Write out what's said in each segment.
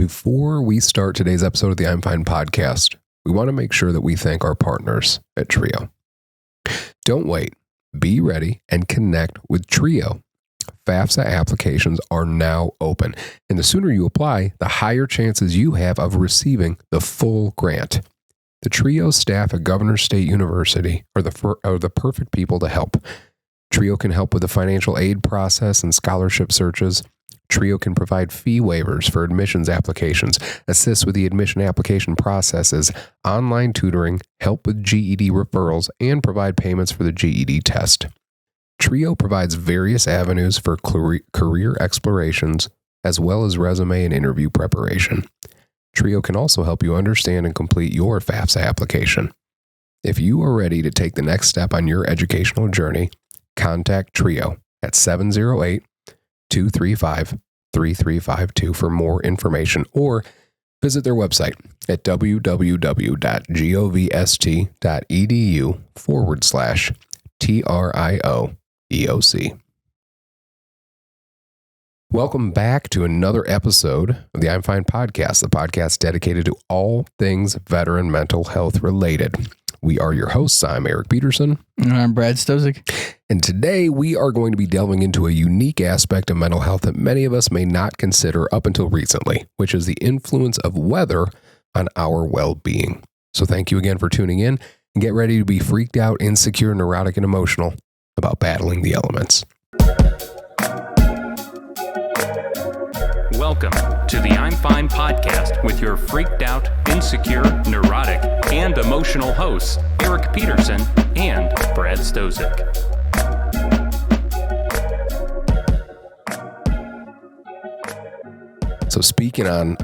Before we start today's episode of the F.I.N.E podcast, we want to make sure that we thank our partners at Trio. Don't wait. Be ready and connect with Trio. FAFSA applications are now open, and the sooner you apply, the higher chances you have of receiving the full grant. The Trio staff at Governor State University are the perfect people to help. Trio can help with the financial aid process and scholarship searches. Trio can provide fee waivers for admissions applications, assist with the admission application processes, online tutoring, help with GED referrals, and provide payments for the GED test. Trio provides various avenues for career explorations, as well as resume and interview preparation. Trio can also help you understand and complete your FAFSA application. If you are ready to take the next step on your educational journey, contact Trio at 708-235-3352 for more information, or visit their website at www.govst.edu/TRIO EOC. Welcome back to another episode of the F.I.N.E podcast, the podcast dedicated to all things veteran mental health related. We are your hosts. I'm Eric Peterson. And I'm Brad Stozic. And today we are going to be delving into a unique aspect of mental health that many of us may not consider up until recently, which is the influence of weather on our well-being. So thank you again for tuning in, and get ready to be freaked out, insecure, neurotic, and emotional about battling the elements. Welcome to the F.I.N.E podcast with your freaked out, insecure, neurotic, and emotional hosts, Eric Peterson and Brad Stozic. So speaking on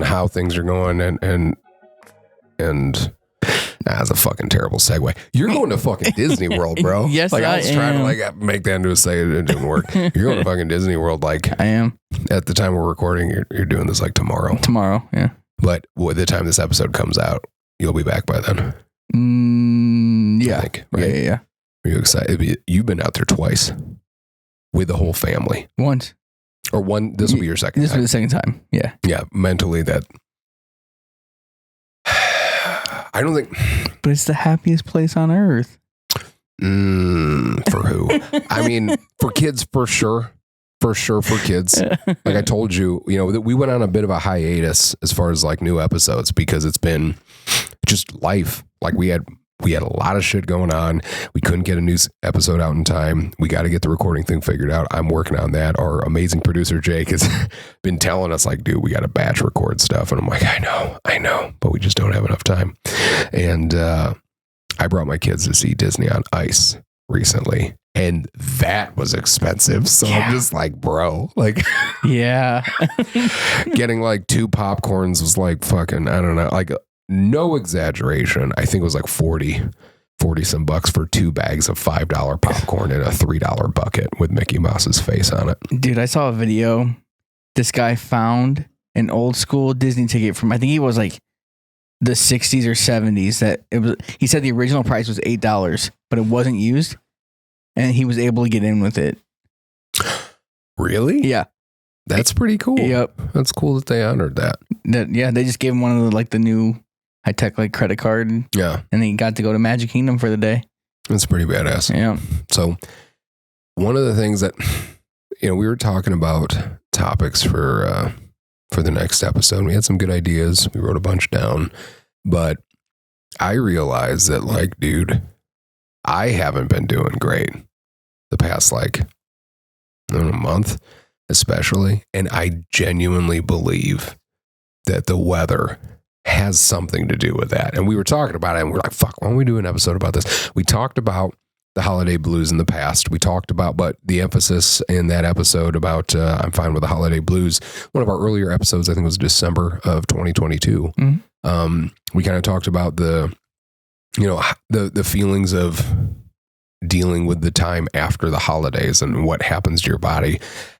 how things are going and that's a fucking terrible segue. You're going to fucking Disney World, bro. Yes, I was trying am. to make that into a segue. It didn't work. You're going to fucking Disney World. I am. At the time we're recording, you're doing this tomorrow. Tomorrow, yeah. But by the time this episode comes out, you'll be back by then. Yeah. I think, right? Yeah. Are you excited? You've been out there twice with the whole family. Once. Or one. This will be your second This time. will be the second time. Yeah. Yeah. Mentally, that. I don't think. But it's the happiest place on earth. For who? I mean, for kids, for sure. For sure, for kids. Like I told you, that we went on a bit of a hiatus as far as new episodes because it's been just life. We had a lot of shit going on. We couldn't get a new episode out in time. We got to get the recording thing figured out. I'm working on that. Our amazing producer, Jake, has been telling us dude, we got to batch record stuff. And I'm like, I know, but we just don't have enough time. And I brought my kids to see Disney on Ice recently. And that was expensive. So yeah. I'm just bro, yeah. Getting 2 popcorns was fucking, I don't know, no exaggeration. I think it was 40 some bucks for 2 bags of $5 popcorn in a $3 bucket with Mickey Mouse's face on it. Dude, I saw a video. This guy found an old school Disney ticket from, I think he was the 60s or 70s. He said the original price was $8, but it wasn't used. And he was able to get in with it. Really? Yeah. That's pretty cool. Yep. That's cool that they honored that. Yeah, they just gave him one of the new high-tech credit card. Yeah. And he got to go to Magic Kingdom for the day. That's pretty badass. Yeah. So one of the things that, we were talking about topics for the next episode. We had some good ideas. We wrote a bunch down. But I realized that dude, I haven't been doing great the past month, especially. And I genuinely believe that the weather has something to do with that. And we were talking about it and we're like, fuck, why don't we do an episode about this? We talked about the holiday blues in the past. We talked about, but the emphasis in that episode about I'm fine with the holiday blues. One of our earlier episodes, I think it was December of 2022. Mm-hmm. We kind of talked about the feelings of dealing with the time after the holidays and what happens to your body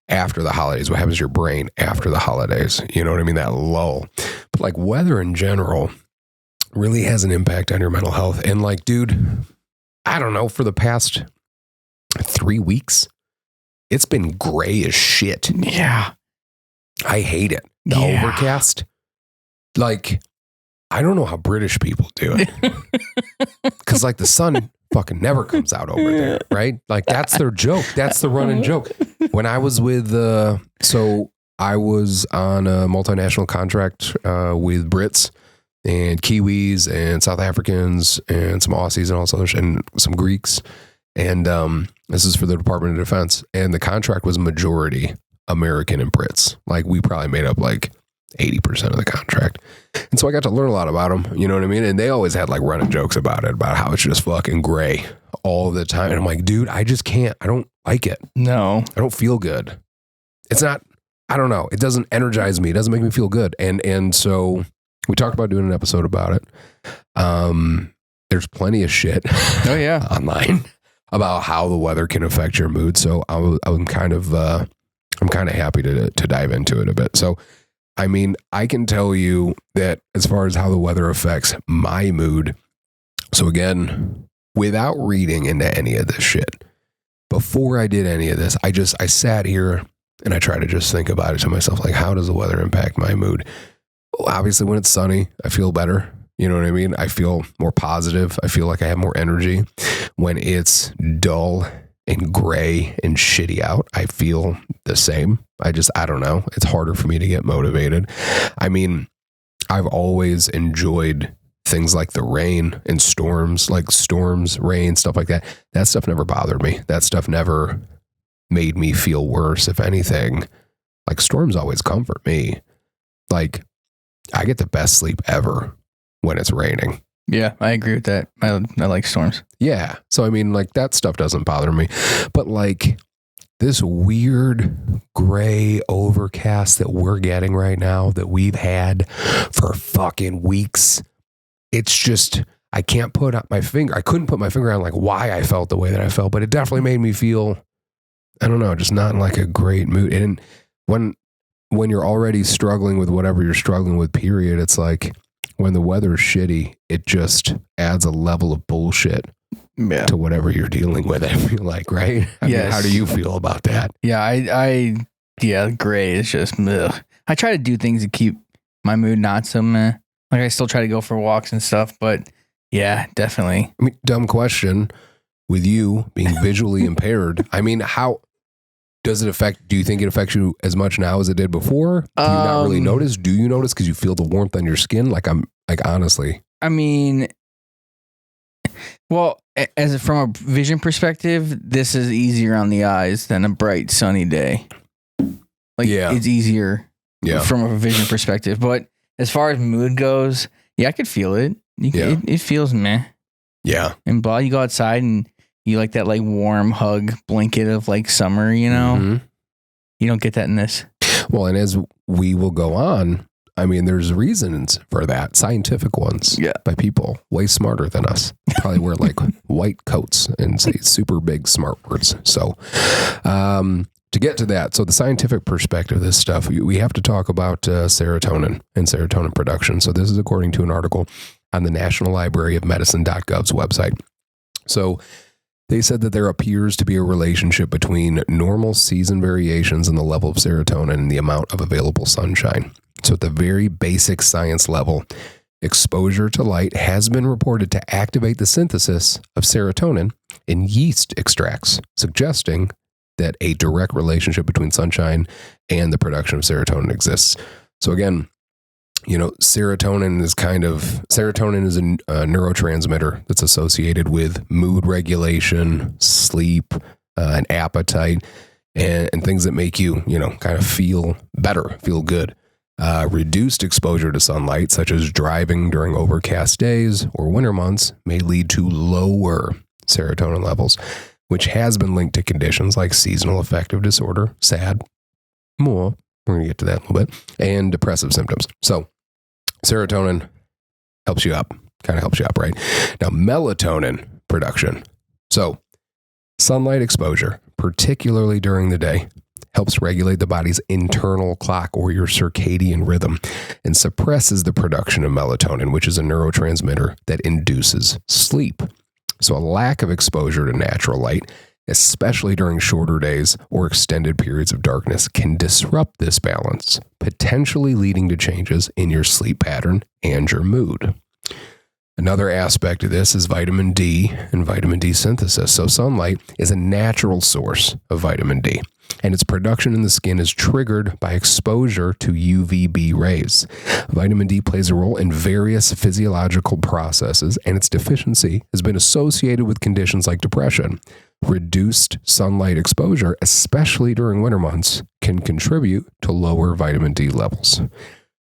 after the holidays, what happens to your brain after the holidays. You know what I mean? That lull. But weather in general really has an impact on your mental health. And dude, I don't know, for the past 3 weeks, it's been gray as shit. Yeah. I hate it. The overcast. Like, I don't know how British people do it. Because, like, the sun fucking never comes out over there, right? Like, that's their joke. That's the running joke. When I was with, I was on a multinational contract with Brits and Kiwis and South Africans and some Aussies and all this other and some Greeks. And this is for the Department of Defense. And the contract was majority American and Brits. Like, we probably made up like 80% of the contract. And so I got to learn a lot about them. You know what I mean? And they always had like running jokes about it, about how it's just fucking gray all the time. And I'm like, dude, I just can't. I don't like it. No. I don't feel good. It's not, I don't know. It doesn't energize me. It doesn't make me feel good. And so we talked about doing an episode about it. There's plenty of shit online about how the weather can affect your mood. So I'm kind of happy to dive into it a bit. So, I mean, I can tell you that as far as how the weather affects my mood. So again, without reading into any of this shit, before I did any of this, I sat here and I try to just think about it to myself. Like, how does the weather impact my mood? Well, obviously when it's sunny, I feel better. You know what I mean? I feel more positive. I feel like I have more energy. When it's dull and gray and shitty out, I feel the same. I don't know. It's harder for me to get motivated. I mean, I've always enjoyed things like the rain and storms, rain, stuff like that. That stuff never bothered me. That stuff never made me feel worse. If anything, like, storms always comfort me. Like, I get the best sleep ever when it's raining. Yeah, I agree with that. I like storms. Yeah. So, I mean, like, that stuff doesn't bother me. But, like, this weird gray overcast that we're getting right now, that we've had for fucking weeks, it's just, I can't put my finger. I couldn't put my finger on, like, why I felt the way that I felt, but it definitely made me feel, I don't know, just not in, like, a great mood. And when you're already struggling with whatever you're struggling with, period, it's like, when the weather's shitty, it just adds a level of bullshit to whatever you're dealing with. I feel like, right? I mean, how do you feel about that? Yeah, gray is just, ugh. I try to do things to keep my mood not so meh. Like, I still try to go for walks and stuff, but yeah, definitely. I mean, dumb question. With you being visually impaired, I mean, how does it affect? Do you think it affects you as much now as it did before? Do you not really notice? Do you notice because you feel the warmth on your skin? Honestly. I mean, well, from a vision perspective, this is easier on the eyes than a bright sunny day. It's easier from a vision perspective. But as far as mood goes, I could feel it. It feels meh. Yeah. And you go outside and you like that, like, warm hug blanket of, like, summer, you know? Mm-hmm. You don't get that in this. Well, and as we will go on, I mean, there's reasons for that, scientific ones, by people way smarter than us. Probably wear, like, white coats and say super big smart words. So to get to that, so the scientific perspective of this stuff, we have to talk about serotonin and serotonin production. So this is according to an article on the National Library of Medicine.gov's website. So they said that there appears to be a relationship between normal season variations in the level of serotonin and the amount of available sunshine. So at the very basic science level, exposure to light has been reported to activate the synthesis of serotonin in yeast extracts, suggesting that a direct relationship between sunshine and the production of serotonin exists. So again, you know, serotonin is a neurotransmitter that's associated with mood regulation, sleep, and appetite, and things that make you, you know, kind of feel better, feel good. Reduced exposure to sunlight, such as driving during overcast days or winter months, may lead to lower serotonin levels, which has been linked to conditions like seasonal affective disorder, SAD, we're going to get to that in a little bit, and depressive symptoms. So serotonin helps you up, right? Now, melatonin production. So sunlight exposure, particularly during the day, helps regulate the body's internal clock, or your circadian rhythm, and suppresses the production of melatonin, which is a neurotransmitter that induces sleep. So a lack of exposure to natural light especially during shorter days or extended periods of darkness, can disrupt this balance, potentially leading to changes in your sleep pattern and your mood. Another aspect of this is vitamin D and vitamin D synthesis. So sunlight is a natural source of vitamin D, and its production in the skin is triggered by exposure to UVB rays. Vitamin D plays a role in various physiological processes, and its deficiency has been associated with conditions like depression. Reduced sunlight exposure, especially during winter months, can contribute to lower vitamin D levels.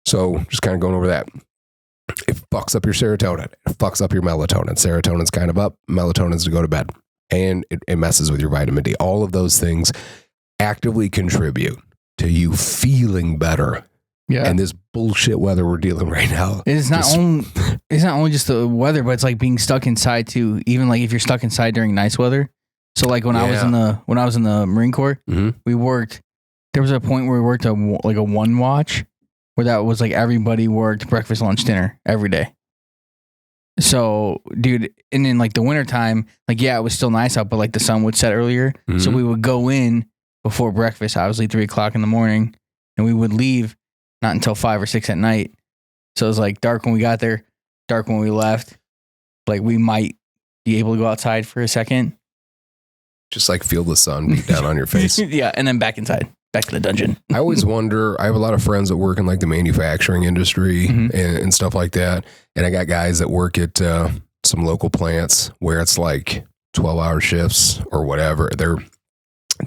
So just kind of going over that. It fucks up your serotonin. It fucks up your melatonin. Serotonin's kind of up. Melatonin's to go to bed. And it messes with your vitamin D. All of those things actively contribute to you feeling better. Yeah. And this bullshit weather we're dealing right now. It's not only just the weather, but it's like being stuck inside too. Even like if you're stuck inside during nice weather. So like when I was in the Marine Corps, we worked. There was a point where we worked a one watch. Where that was like everybody worked breakfast, lunch, dinner every day. So, dude, and in like the wintertime, like, yeah, it was still nice out, but like the sun would set earlier. Mm-hmm. So we would go in before breakfast, obviously 3 o'clock in the morning, and we would leave not until 5 or 6 at night. So it was like dark when we got there, dark when we left. Like we might be able to go outside for a second. Just like feel the sun beat down on your face. Yeah, and then back inside. Back to the dungeon. I always wonder, I have a lot of friends that work in like the manufacturing industry and stuff like that. And I got guys that work at some local plants where it's like 12-hour shifts or whatever.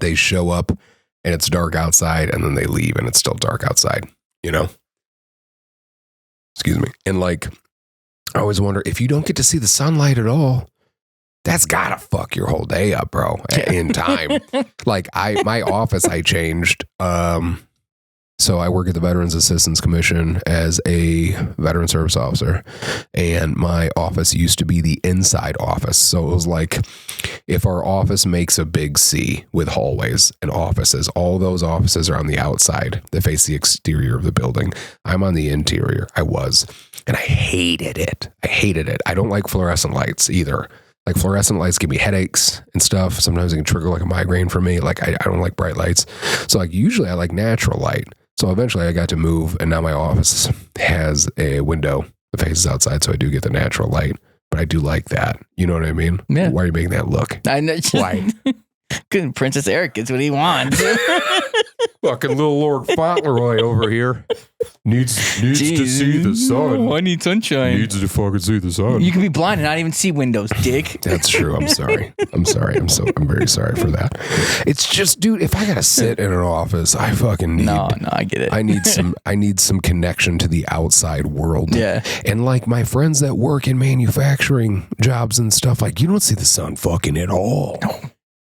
They show up and it's dark outside and then they leave and it's still dark outside, you know? Excuse me. And like, I always wonder if you don't get to see the sunlight at all, that's gotta fuck your whole day up, bro, in time. Like my office, I changed. So I work at the Veterans Assistance Commission as a veteran service officer, and my office used to be the inside office. So it was like if our office makes a big C with hallways and offices, all those offices are on the outside. They face the exterior of the building. I'm on the interior. I was, and I hated it. I don't like fluorescent lights either. Like fluorescent lights give me headaches and stuff. Sometimes it can trigger like a migraine for me. Like I don't like bright lights. So like usually I like natural light. So eventually I got to move and now my office has a window that faces outside. So I do get the natural light, but I do like that. You know what I mean? Yeah. Why are you making that look? I know. Why? Good Princess Eric gets what he wants. Fucking little Lord Fauntleroy over here needs to see the sun. I need sunshine. Needs to fucking see the sun. You can be blind and not even see windows, dick. That's true. I'm sorry. I'm very sorry for that. It's just, dude, if I gotta sit in an office, I fucking need. No, I get it. I need some connection to the outside world. Yeah. And like my friends that work in manufacturing jobs and stuff, like you don't see the sun fucking at all. No.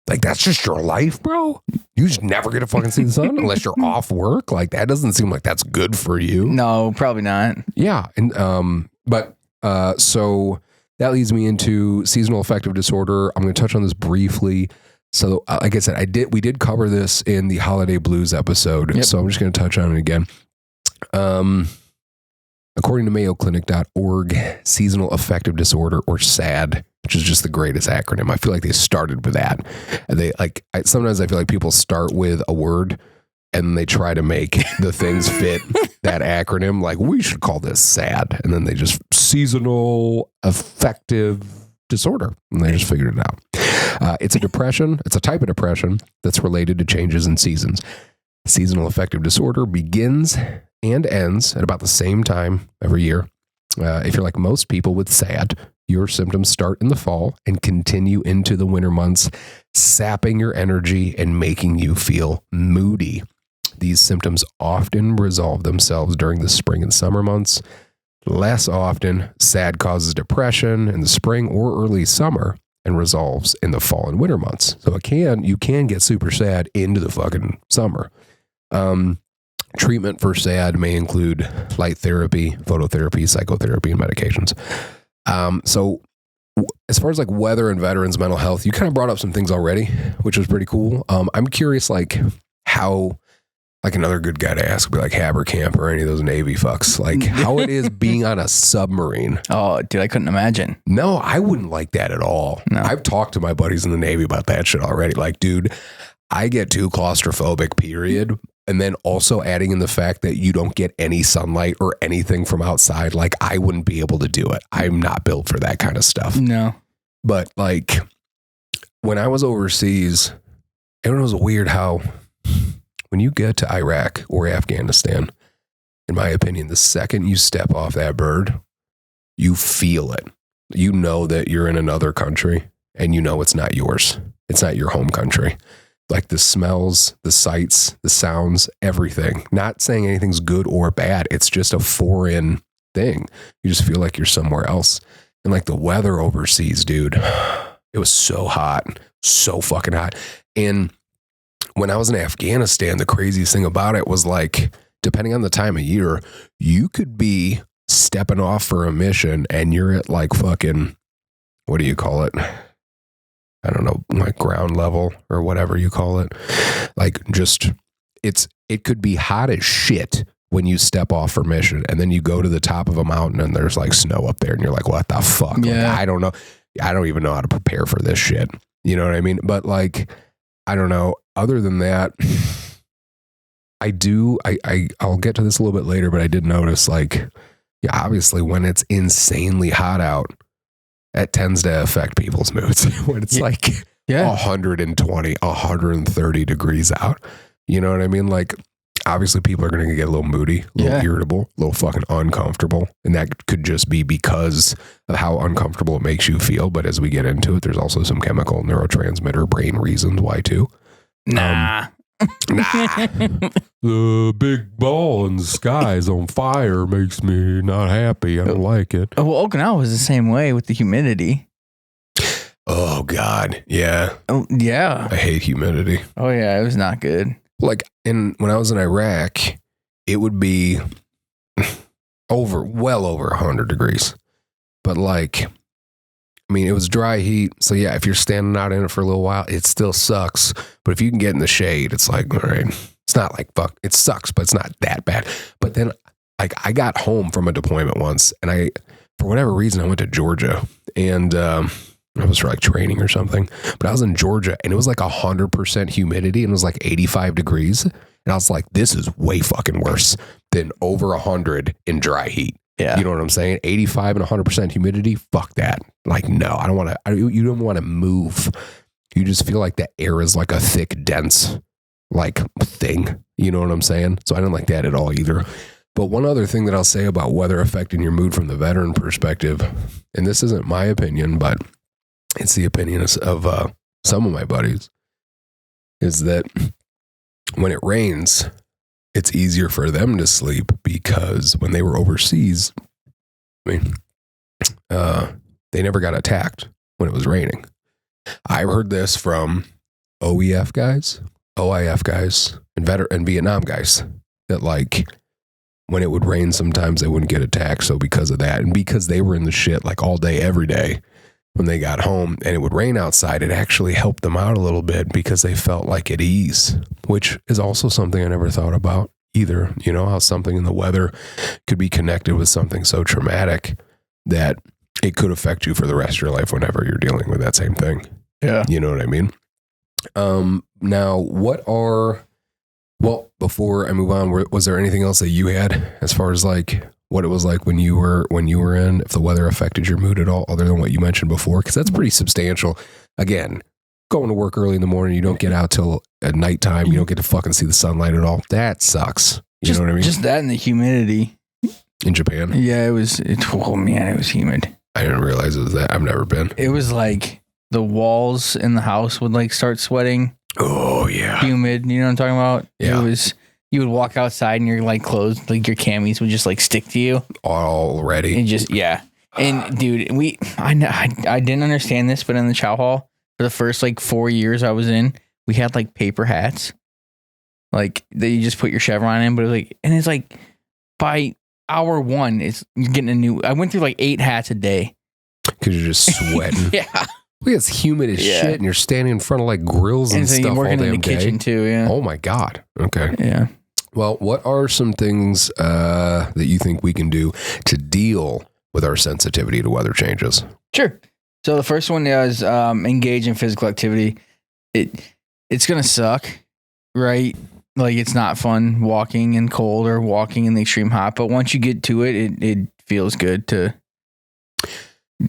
Like, that's just your life, bro. You just never get to fucking see the sun unless you're off work. Like, that doesn't seem like that's good for you. No, probably not. Yeah. And, so that leads me into seasonal affective disorder. I'm going to touch on this briefly. So, like I said, we did cover this in the holiday blues episode. Yep. So I'm just going to touch on it again. According to mayoclinic.org, seasonal affective disorder, or SAD, which is just the greatest acronym. I feel like they started with that. And sometimes I feel like people start with a word and they try to make the things fit that acronym. Like, we should call this SAD. And then they just seasonal affective disorder. And they just figured it out. It's a depression. It's a type of depression that's related to changes in seasons. Seasonal affective disorder begins and ends at about the same time every year. If you're like most people with SAD, your symptoms start in the fall and continue into the winter months, sapping your energy and making you feel moody. These symptoms often resolve themselves during the spring and summer months. Less often, SAD causes depression in the spring or early summer and resolves in the fall and winter months. So you can get super sad into the fucking summer. Treatment for SAD may include light therapy, phototherapy, psychotherapy, and medications. So as far as like weather and veterans mental health, you kind of brought up some things already, which was pretty cool. I'm curious, like how like another good guy to ask would be like Haberkamp or any of those Navy fucks. Like how it is being on a submarine. Oh, dude, I couldn't imagine. No, I wouldn't like that at all. No. I've talked to my buddies in the Navy about that shit already. Like, dude, I get too claustrophobic, period. And then also adding in the fact that you don't get any sunlight or anything from outside. Like, I wouldn't be able to do it. I'm not built for that kind of stuff. No. But like when I was overseas, it was weird how when you get to Iraq or Afghanistan, in my opinion, the second you step off that bird, you feel it. You know that you're in another country and you know it's not yours. It's not your home country. Like the smells, the sights, the sounds, everything. Not saying anything's good or bad. It's just a foreign thing. You just feel like you're somewhere else. And like the weather overseas, dude, it was so hot, so fucking hot. And when I was in Afghanistan, the craziest thing about it was like, depending on the time of year, you could be stepping off for a mission and you're at like fucking, what do you call it? I don't know, like ground level or whatever you call it. Like just, it could be hot as shit when you step off for mission and then you go to the top of a mountain and there's like snow up there and you're like, what the fuck? Yeah. Like, I don't know. I don't even know how to prepare for this shit. You know what I mean? But like, I don't know. Other than that, I'll get to this a little bit later, but I did notice like, yeah, obviously when it's insanely hot out, that tends to affect people's moods when it's like 120, 130 degrees out. You know what I mean? Like, obviously people are going to get a little moody, a little irritable, a little fucking uncomfortable. And that could just be because of how uncomfortable it makes you feel. But as we get into it, there's also some chemical neurotransmitter brain reasons why too. Nah. The big ball in the sky is on fire makes me not happy. I don't like it. Oh, well, Okinawa was the same way with the humidity. Oh, God. Yeah. Oh, yeah. I hate humidity. Oh, yeah. It was not good. Like, when I was in Iraq, it would be well over 100 degrees. But like, I mean, it was dry heat. So yeah, if you're standing out in it for a little while, it still sucks. But if you can get in the shade, it's like, all right, it's not like fuck. It sucks, but it's not that bad. But then like I got home from a deployment once and for whatever reason, I went to Georgia and, I was for like training or something, but I was in Georgia and it was like 100% humidity and it was like 85 degrees. And I was like, this is way fucking worse than over 100 in dry heat. Yeah. You know what I'm saying? 85 and 100% humidity. Fuck that. Like, no, I don't want to, you don't want to move. You just feel like the air is like a thick, dense, like thing. You know what I'm saying? So I didn't like that at all either. But one other thing that I'll say about weather affecting your mood from the veteran perspective, and this isn't my opinion, but it's the opinion of some of my buddies, is that when it rains, it's easier for them to sleep because when they were overseas, I mean, they never got attacked when it was raining. I've heard this from OEF guys, OIF guys, and Vietnam guys that like when it would rain, sometimes they wouldn't get attacked. So because of that, and because they were in the shit like all day, every day, when they got home and it would rain outside, it actually helped them out a little bit because they felt like at ease, which is also something I never thought about either. You know, how something in the weather could be connected with something so traumatic that it could affect you for the rest of your life whenever you're dealing with that same thing. Yeah. You know what I mean? Now, before I move on, was there anything else that you had as far as like what it was like when you were in, if the weather affected your mood at all, other than what you mentioned before? Because that's pretty substantial. Again, going to work early in the morning, you don't get out till at nighttime, you don't get to fucking see the sunlight at all. That sucks. You know what I mean? Just that and the humidity. In Japan? Yeah, it was humid. I didn't realize it was that. I've never been. It was like the walls in the house would like start sweating. Oh, yeah. Humid. You know what I'm talking about? Yeah. It was, you would walk outside and your like clothes, like your camis would just like stick to you. Already. And just, yeah. And dude, I didn't understand this, but in the chow hall, for the first like 4 years I was in, we had like paper hats. Like that you just put your chevron in, but it was like, and it's like by hour one, you're getting a new, I went through like 8 hats a day. Because you're just sweating. Yeah. It's humid as shit, and you're standing in front of like grills and so stuff you're working all in the damn day. kitchen too, yeah. Oh my God. Okay. Yeah. Well, what are some things that you think we can do to deal with our sensitivity to weather changes? Sure. So the first one is engage in physical activity. It's going to suck, right? Like it's not fun walking in cold or walking in the extreme hot, but once you get to it feels good to,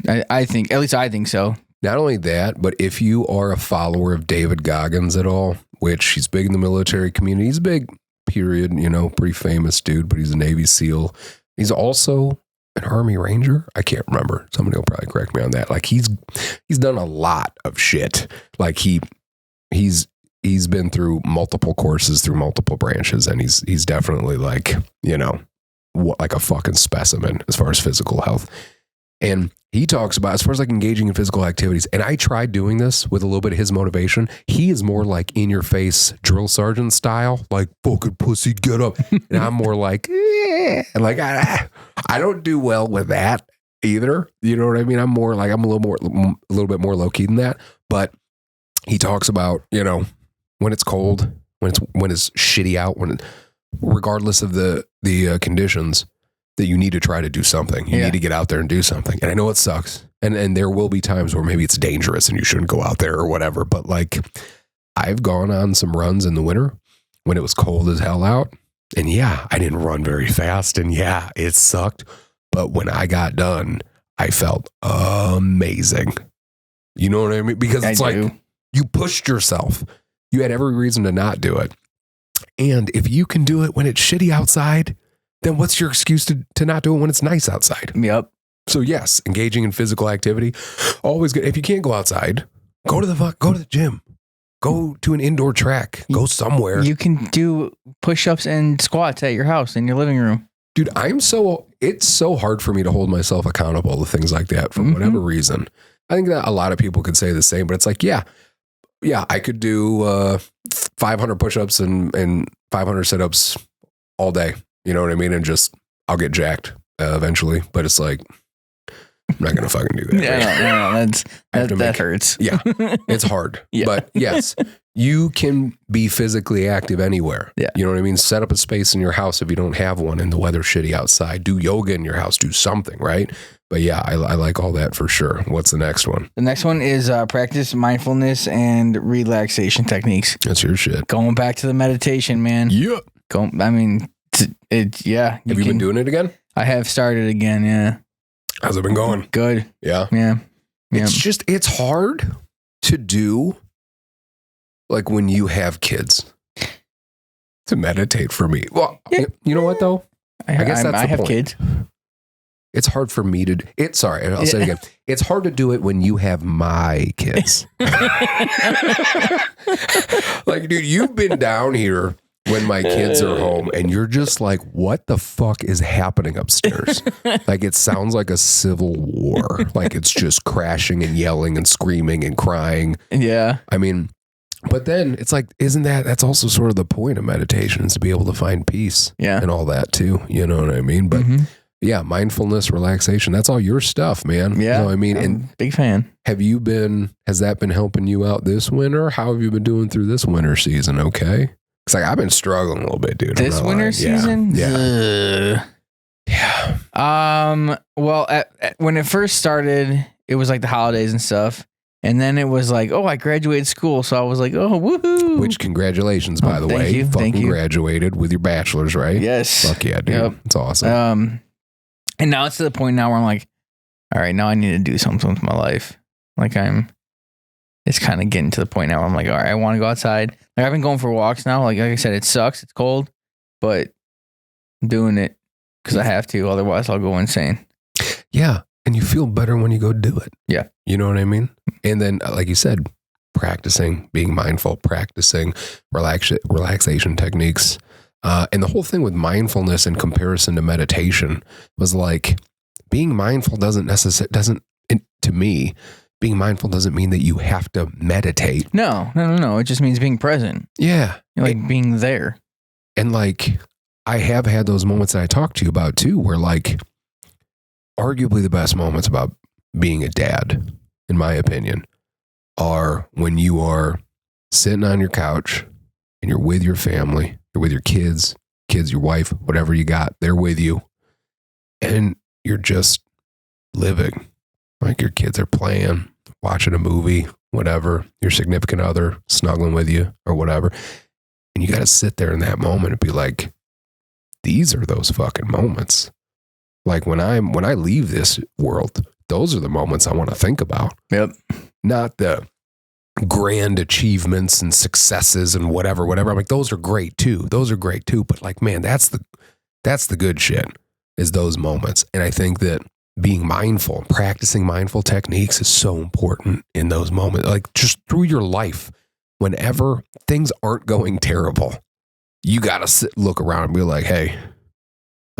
I think, at least I think so. Not only that, but if you are a follower of David Goggins at all, which he's big in the military community, he's big, period, pretty famous dude, but he's a Navy SEAL. He's also an Army Ranger. I can't remember. Somebody will probably correct me on that. Like he's done a lot of shit. Like he's been through multiple courses through multiple branches, and he's definitely like, like a fucking specimen as far as physical health. And he talks about, as far as like engaging in physical activities, and I tried doing this with a little bit of his motivation. He is more like in your face drill sergeant style, like fucking pussy, get up. And I'm more like, like I don't do well with that either. You know what I mean? I'm more like, I'm a little bit more low key than that. But he talks about, when it's cold, when it's shitty out, regardless of the conditions, that you need to try to do something. You need to get out there and do something. And I know it sucks. And there will be times where maybe it's dangerous and you shouldn't go out there or whatever. But like I've gone on some runs in the winter when it was cold as hell out. And yeah, I didn't run very fast. And yeah, it sucked. But when I got done, I felt amazing. You know what I mean? Because it's like you pushed yourself. You had every reason to not do it. And if you can do it when it's shitty outside, then what's your excuse to not do it when it's nice outside? Yep. So yes, engaging in physical activity, always good. If you can't go outside, go to the gym, go to an indoor track, go somewhere. You can do push-ups and squats at your house in your living room. Dude, it's so hard for me to hold myself accountable to things like that for whatever reason. I think that a lot of people could say the same, but it's like, yeah, I could do 500 push-ups and 500 sit-ups all day. You know what I mean? And I'll get jacked eventually, but it's like, I'm not going to fucking do that. No, that hurts. Yeah, it's hard. Yeah. But yes, you can be physically active anywhere. Yeah. You know what I mean? Set up a space in your house if you don't have one and the weather's shitty outside. Do yoga in your house. Do something, right? But yeah, I like all that for sure. What's the next one? The next one is practice mindfulness and relaxation techniques. That's your shit. Going back to the meditation, man. Yeah. Have you been doing it again? I have started again, yeah. How's it been going? Good. Yeah. Yeah. It's hard to do, like when you have kids, to meditate for me. Well, you know what though? I guess I have kids. It's hard for me to, I'll say it again. It's hard to do it when you have my kids. Like, dude, you've been down here when my kids are home and you're just like, what the fuck is happening upstairs? Like it sounds like a civil war. Like it's just crashing and yelling and screaming and crying. Yeah. I mean, but then it's like, that's also sort of the point of meditation, is to be able to find peace and all that too. You know what I mean? But yeah, mindfulness, relaxation, that's all your stuff, man. Yeah. You know what I mean? And big fan. Has that been helping you out this winter? How have you been doing through this winter season? Okay. It's like, I've been struggling a little bit, dude. This winter season? Yeah. Well, when it first started, it was like the holidays and stuff. And then it was like, I graduated school. So I was like, woohoo. Which, congratulations, by the way. Thank you. Graduated with your bachelor's, right? Yes. Fuck yeah, dude. Yep. It's awesome. And now it's to the point now where I'm like, all right, now I need to do something with my life. Like it's kind of getting to the point now where I'm like, all right, I want to go outside. Like I've been going for walks now. Like I said, it sucks. It's cold, but I'm doing it because I have to. Otherwise, I'll go insane. Yeah. And you feel better when you go do it. Yeah. You know what I mean? And then, like you said, practicing, being mindful, practicing relaxation techniques. And the whole thing with mindfulness in comparison to meditation was like, being mindful to me, being mindful doesn't mean that you have to meditate. No. It just means being present. Yeah. Like being there. And like, I have had those moments that I talked to you about too, where like, arguably the best moments about being a dad, in my opinion, are when you are sitting on your couch and you're with your family, you're with your kids, kids, your wife, whatever you got, they're with you. And you're just living. Like your kids are playing, watching a movie, whatever, your significant other snuggling with you or whatever. And you got to sit there in that moment and be like, these are those fucking moments. Like when I leave this world, those are the moments I want to think about. Yep. Not the grand achievements and successes and whatever. I'm like, those are great too. But like, man, that's the good shit, is those moments. And I think that being mindful, practicing mindful techniques is so important in those moments. Like just through your life, whenever things aren't going terrible, you got to look around and be like, hey,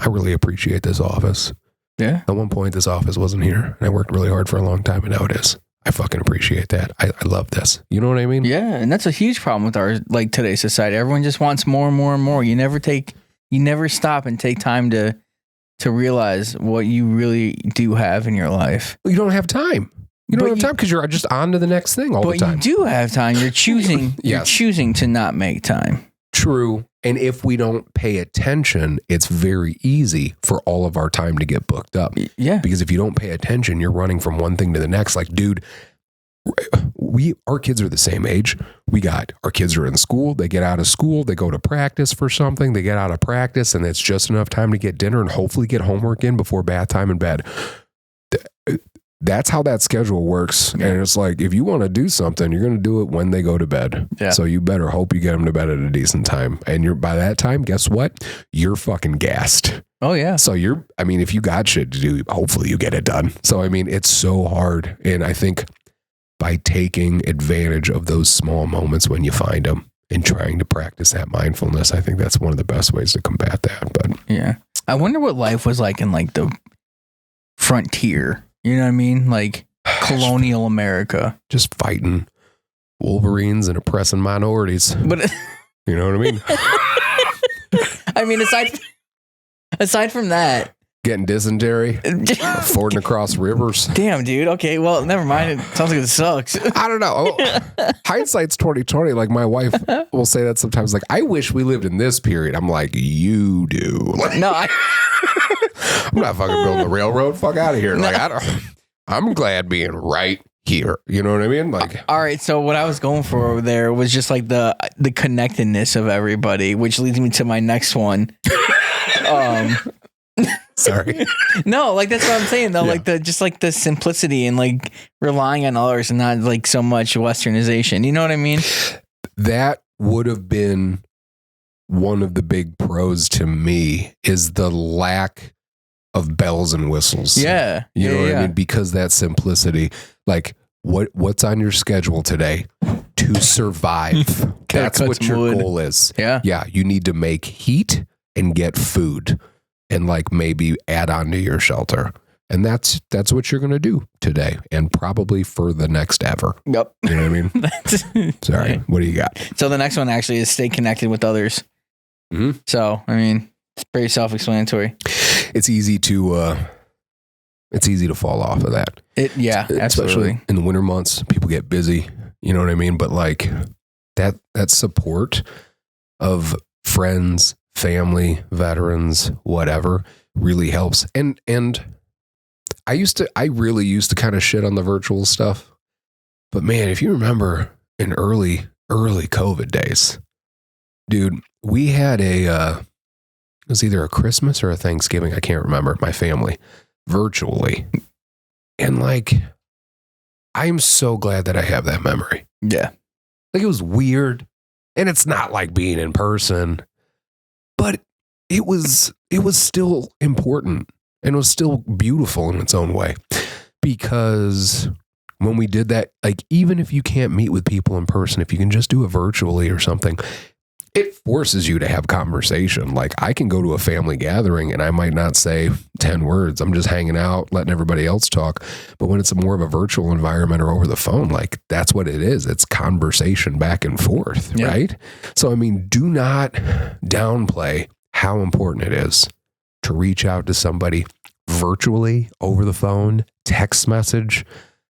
I really appreciate this office. Yeah. At one point, this office wasn't here, and I worked really hard for a long time, and now it is. I fucking appreciate that. I love this. You know what I mean? Yeah, and that's a huge problem with our today's society. Everyone just wants more and more and more. You never stop and take time to realize what you really do have in your life. You don't have time. You don't have time because you're just on to the next thing all the time. But you do have time. You're choosing. Yes. You're choosing to not make time. True. And if we don't pay attention, it's very easy for all of our time to get booked up. Yeah. Because if you don't pay attention, you're running from one thing to the next. Like, dude, our kids are the same age. Our kids are in school. They get out of school. They go to practice for something. They get out of practice, and it's just enough time to get dinner and hopefully get homework in before bath time in bed. That's how that schedule works. Yeah. And it's like, if you want to do something, you're going to do it when they go to bed. Yeah. So you better hope you get them to bed at a decent time. And by that time, guess what? You're fucking gassed. Oh, yeah. So if you got shit to do, hopefully you get it done. So, it's so hard. And I think by taking advantage of those small moments when you find them and trying to practice that mindfulness, I think that's one of the best ways to combat that. But yeah, I wonder what life was like in like the frontier. You know what I mean? Like colonial America. Just fighting Wolverines and oppressing minorities. But you know what I mean? Aside from that, getting dysentery, fording across rivers. Damn, dude. Okay, well, never mind. It sounds like it sucks. I don't know. Hindsight's 2020. Like my wife will say that sometimes. Like, I wish we lived in this period. I'm like, you do. No, I'm not fucking building the railroad. Fuck out of here. Like, I'm glad being right here. You know what I mean? Like, all right. So what I was going for over there was just like the connectedness of everybody, which leads me to my next one. Sorry. No, like that's what I'm saying though. Yeah. Like the simplicity and like relying on others and not like so much westernization. You know what I mean? That would have been one of the big pros to me, is the lack of bells and whistles. Yeah. You know what I mean? Because that simplicity, like what's on your schedule today to survive. That's what your goal is. Yeah. Yeah. You need to make heat and get food and like maybe add on to your shelter. And that's what you're going to do today and probably for the next ever. Yep. You know what I mean? Sorry. What do you got? So the next one actually is stay connected with others. Mm-hmm. So, it's pretty self-explanatory. It's easy to fall off of that. Absolutely. Especially in the winter months, people get busy. You know what I mean? But like that support of friends, family, veterans, whatever, really helps. And I really used to kind of shit on the virtual stuff. But man, if you remember in early COVID days, dude, we had it was either a Christmas or a Thanksgiving, I can't remember, my family, virtually. And like, I'm so glad that I have that memory. Yeah. Like, it was weird. And it's not like being in person, but it was still important and it was still beautiful in its own way. Because when we did that, like, even if you can't meet with people in person, if you can just do it virtually or something, it forces you to have conversation. Like, I can go to a family gathering and I might not say 10 words. I'm just hanging out, letting everybody else talk. But when it's more of a virtual environment or over the phone, like, that's what it is. It's conversation back and forth, right? So, do not downplay how important it is to reach out to somebody virtually, over the phone, text message.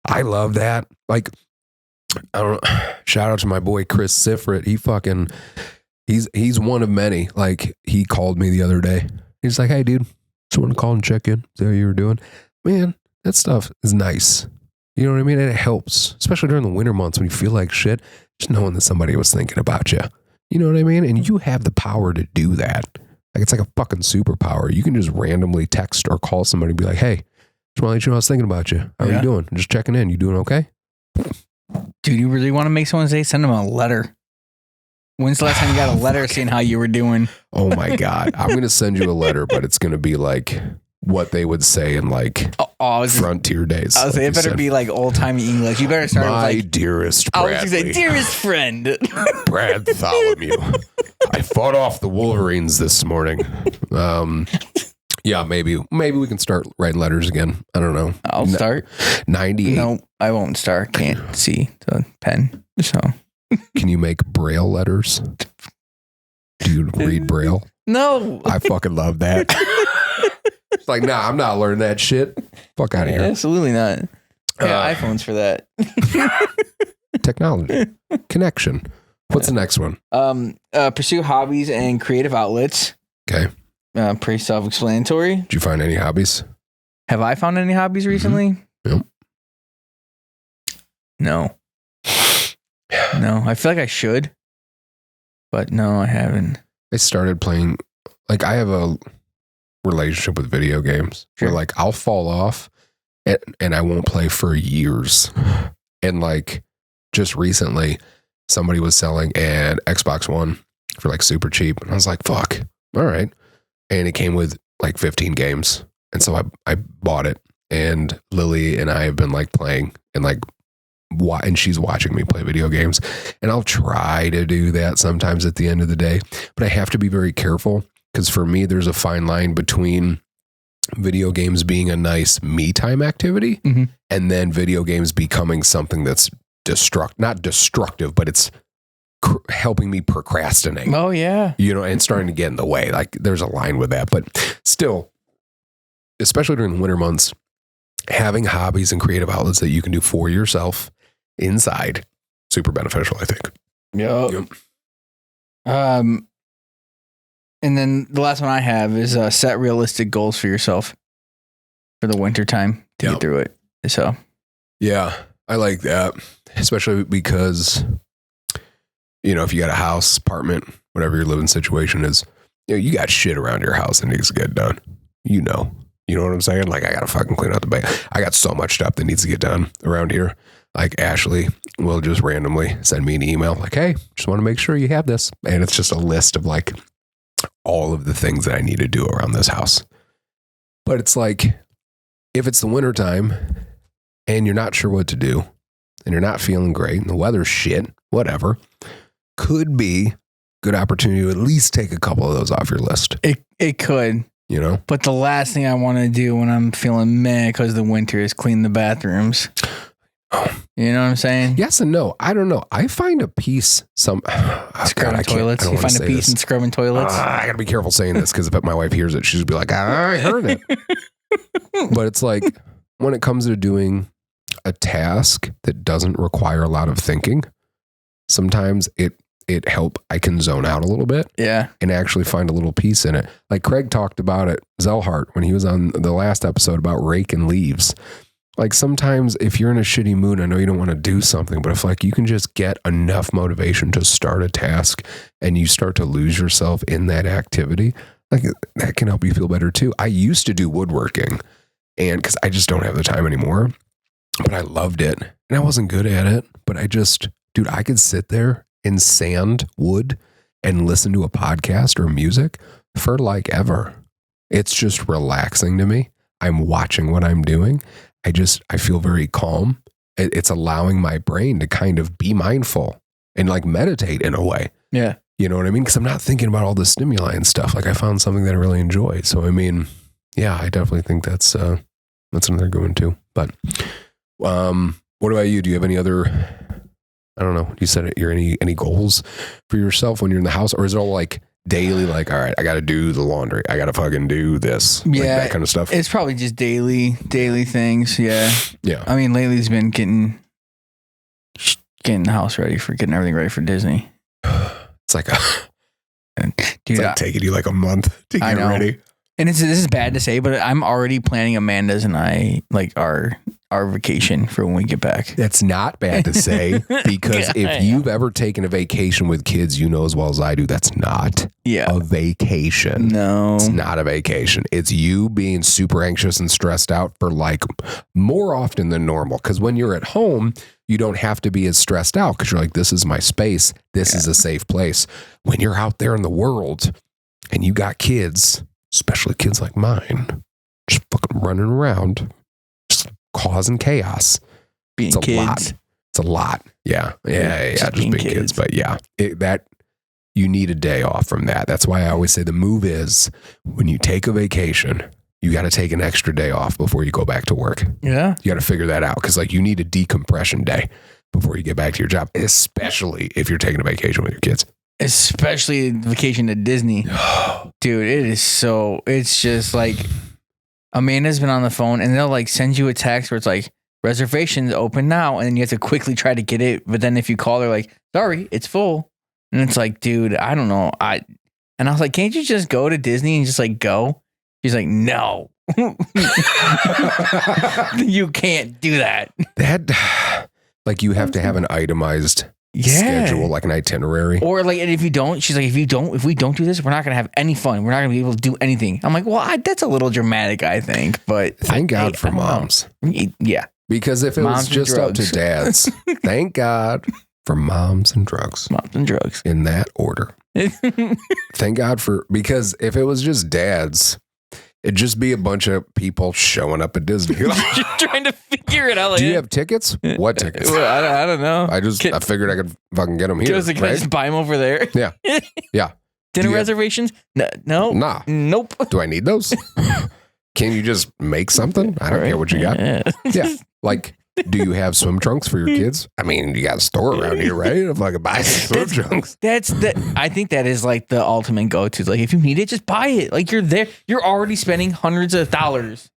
I love that. Like, I don't know. Shout out to my boy, Chris Sifrit. He's one of many. Like, he called me the other day. He's like, hey, dude, just want to call and check in, see how you were doing. Man, that stuff is nice. You know what I mean? And it helps, especially during the winter months when you feel like shit, just knowing that somebody was thinking about you. You know what I mean? And you have the power to do that. Like, it's like a fucking superpower. You can just randomly text or call somebody and be like, hey, just want to let you know I was thinking about you. How are you doing? Just checking in. You doing okay? Dude, you really want to make someone's day? Send them a letter. When's the last time you got a letter saying how you were doing? Oh my God. I'm going to send you a letter, but it's going to be like what they would say in like frontier days. I was saying, it better be like old timey English. You better start with like, dearest Bradley. I was going to say, dearest friend. Brad Tholomew. I fought off the Wolverines this morning. Yeah, maybe we can start writing letters again. I don't know. I'll start. 98. No, I won't start. Can't see the pen. So, can you make Braille letters? Do you read Braille? No. I fucking love that. It's like, nah, I'm not learning that shit. Fuck out of here. Absolutely not. I got iPhones for that. Technology. Connection. What's the next one? Pursue hobbies and creative outlets. Okay. Pretty self-explanatory. Did you find any hobbies? Have I found any hobbies recently? Yep. No. No, I feel like I should, but no, I haven't. I started playing, like, I have a relationship with video games where, like, I'll fall off and I won't play for years. And, like, just recently, somebody was selling an Xbox One for, like, super cheap. And I was like, fuck, all right. And it came with, like, 15 games. And so I bought it. And Lily and I have been, like, playing and, like, and she's watching me play video games, and I'll try to do that sometimes at the end of the day, but I have to be very careful because for me, there's a fine line between video games being a nice me time activity and then video games becoming something that's not destructive, but it's helping me procrastinate. Oh yeah. You know, and starting to get in the way. Like, there's a line with that, but still, especially during the winter months, having hobbies and creative outlets that you can do for yourself inside, super beneficial, I think. Yep. And then the last one I have is set realistic goals for yourself for the winter time to get through it. So, yeah, I like that, especially because, you know, if you got a house, apartment, whatever your living situation is, you know, you got shit around your house that needs to get done. You know what I'm saying? Like, I got to fucking clean out the back. I got so much stuff that needs to get done around here. Like, Ashley will just randomly send me an email like, hey, just want to make sure you have this. And it's just a list of, like, all of the things that I need to do around this house. But it's like, if it's the winter time and you're not sure what to do and you're not feeling great and the weather's shit, whatever, could be good opportunity to at least take a couple of those off your list. It could. You know? But the last thing I want to do when I'm feeling meh because the winter is clean the bathrooms. You know what I'm saying? Yes and no. I don't know. I find a peace scrubbing toilets. You find a peace in scrubbing toilets. I gotta be careful saying this because if my wife hears it, she'll be like, I heard it. But it's like, when it comes to doing a task that doesn't require a lot of thinking, sometimes I can zone out a little bit. Yeah. And actually find a little peace in it. Like Craig talked about it, Zellhart, when he was on the last episode about raking leaves. Like, sometimes if you're in a shitty mood, I know you don't want to do something, but if, like, you can just get enough motivation to start a task and you start to lose yourself in that activity, like, that can help you feel better too. I used to do woodworking, and because I just don't have the time anymore, but I loved it and I wasn't good at it, but I could sit there and sand wood and listen to a podcast or music for like ever. It's just relaxing to me. I'm watching what I'm doing. I feel very calm. It's allowing my brain to kind of be mindful and like meditate in a way. Yeah. You know what I mean? Because I'm not thinking about all the stimuli and stuff. Like, I found something that I really enjoy. So, I mean, yeah, I definitely think that's another good one too. But what about you? Do you have any other, I don't know, you said you're any goals for yourself when you're in the house, or is it all like daily, like, all right, I got to do the laundry, I got to fucking do this, like that kind of stuff? It's probably just daily things. Yeah. I mean, lately's been getting the house ready getting everything ready for Disney. It's like Dude, It's like taking you like a month to get ready. And this is bad to say, but I'm already planning Amanda's and I like our vacation for when we get back. That's not bad to say, because if you've ever taken a vacation with kids, you know as well as I do, that's not a vacation. No. It's not a vacation. It's you being super anxious and stressed out for like more often than normal. Because when you're at home, you don't have to be as stressed out because you're like, this is my space. This is a safe place. When you're out there in the world and you got kids, especially kids like mine, just fucking running around, just causing chaos. Being it's a kids. lot. It's a lot. Yeah. Just being kids. But yeah, that you need a day off from that. That's why I always say the move is when you take a vacation, you got to take an extra day off before you go back to work. Yeah. You got to figure that out because like you need a decompression day before you get back to your job, especially if you're taking a vacation with your kids. Especially vacation to Disney. Dude, it's just like Amanda's been on the phone and they'll like send you a text where it's like reservations open now. And then you have to quickly try to get it. But then if you call, they're like, sorry, it's full. And it's like, dude, I don't know. And I was like, can't you just go to Disney and just like go? She's like, no, you can't do that. Like you have to have an itemized schedule, like an itinerary. Or like, and if you don't, she's like, if we don't do this, we're not going to have any fun. We're not going to be able to do anything. I'm like, well, that's a little dramatic, I think, but thank God for moms. Yeah. Because if it was just up to dads, thank God for moms and drugs. Moms and drugs. In that order. Thank God because if it was just dads, it'd just be a bunch of people showing up at Disney. Trying to figure it out. Like, do you have tickets? What tickets? Well, I don't know. I figured I could fucking get them here. Can I just buy them over there? Yeah. Yeah. Dinner reservations? No. Nah. Nope. Do I need those? Can you just make something? I don't care what you got. Yeah. Like, do you have swim trunks for your kids? I mean, you got a store around here, right? If I could buy some swim trunks. I think that is like the ultimate go-to. Like, if you need it, just buy it. Like, you're there. You're already spending hundreds of dollars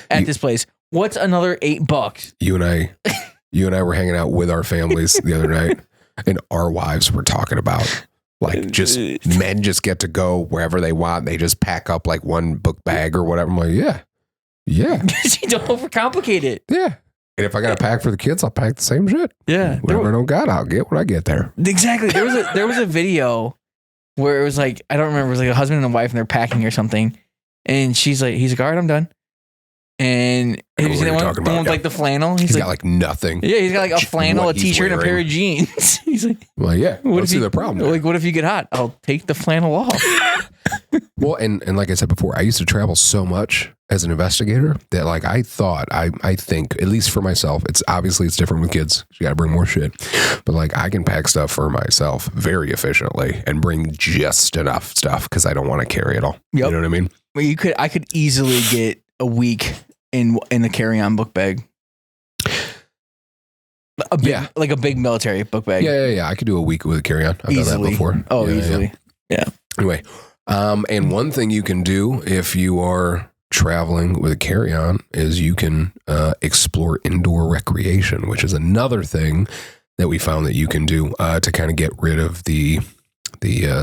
at this place. What's another $8? You and I were hanging out with our families the other night, and our wives were talking about like just men just get to go wherever they want. They just pack up like one book bag or whatever. I'm like, yeah. You don't overcomplicate it. Yeah. And if I got to pack for the kids, I'll pack the same shit. Yeah. Whatever I don't got, I'll get when I get there. Exactly. There was a video where it was like, I don't remember, it was like a husband and a wife and they're packing or something. And he's like, all right, I'm done. And he's the one with like the flannel. He's like, got like nothing. Yeah, he's got like a flannel, a t-shirt, and a pair of jeans. He's like, well, yeah. What's the problem? Like, what if you get hot? I'll take the flannel off. Well, and like I said before, I used to travel so much as an investigator that like I think, at least for myself, it's different with kids. You got to bring more shit. But like I can pack stuff for myself very efficiently and bring just enough stuff because I don't want to carry it all. Yep. You know what I mean? Well, I could easily get a week in the carry-on book bag. Like a big military book bag. Yeah. I could do a week with a carry-on. I've done that before. Oh, easily. Yeah. Anyway, and one thing you can do if you are traveling with a carry-on is you can explore indoor recreation, which is another thing that we found that you can do to kind of get rid of the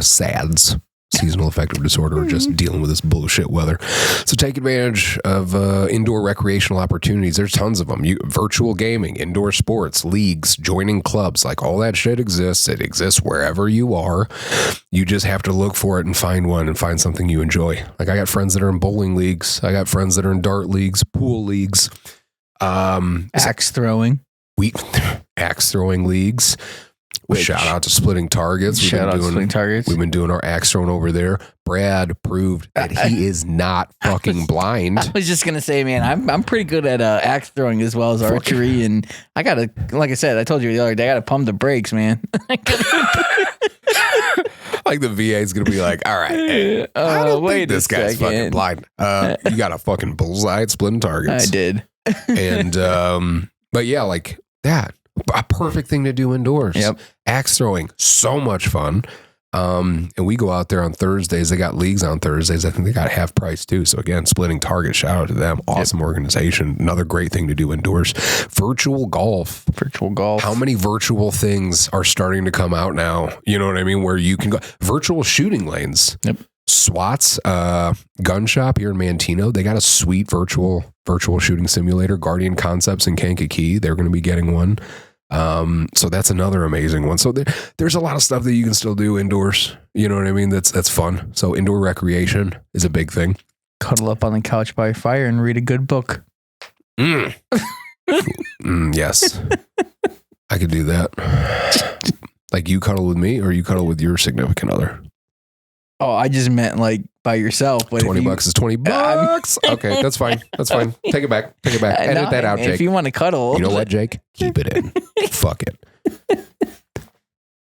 SADS, seasonal affective disorder, or just dealing with this bullshit weather. So take advantage of indoor recreational opportunities. There's tons of them. Virtual gaming, indoor sports, leagues, joining clubs, like all that shit exists. It exists wherever you are. You just have to look for it and find one and find something you enjoy. Like I got friends that are in bowling leagues. I got friends that are in dart leagues, pool leagues, axe throwing leagues. Shout out to Splitting Targets. We've been doing our axe throwing over there. Brad proved that he is not fucking blind. I was just gonna say, man, I'm pretty good at axe throwing as well as archery, and I gotta, like I said, I told you the other day, I gotta pump the brakes, man. Like the VA is gonna be like, all right, hey, I don't think this guy's fucking blind. You got a fucking bullseye at Splitting Targets. I did, and but yeah, like that. A perfect thing to do indoors. Yep. Axe throwing, so much fun. And we go out there on Thursdays. They got leagues on Thursdays. I think they got half price too. So again, Splitting Target, shout out to them. Awesome organization. Another great thing to do indoors. Virtual golf. How many virtual things are starting to come out now? You know what I mean? Where you can go virtual shooting lanes. Yep. SWAT's gun shop here in Mantino. They got a sweet virtual shooting simulator. Guardian Concepts in Kankakee. They're going to be getting one. So that's another amazing one. So there's a lot of stuff that you can still do indoors. You know what I mean? That's fun. So indoor recreation is a big thing. Cuddle up on the couch by a fire and read a good book. Yes. I could do that. Like you cuddle with me or you cuddle with your significant other? Oh, I just meant like by yourself. But $20 is $20. Okay, that's fine. That's fine. Take it back. Edit that out, Jake. If you want to cuddle. You know what, Jake? Keep it in. Fuck it.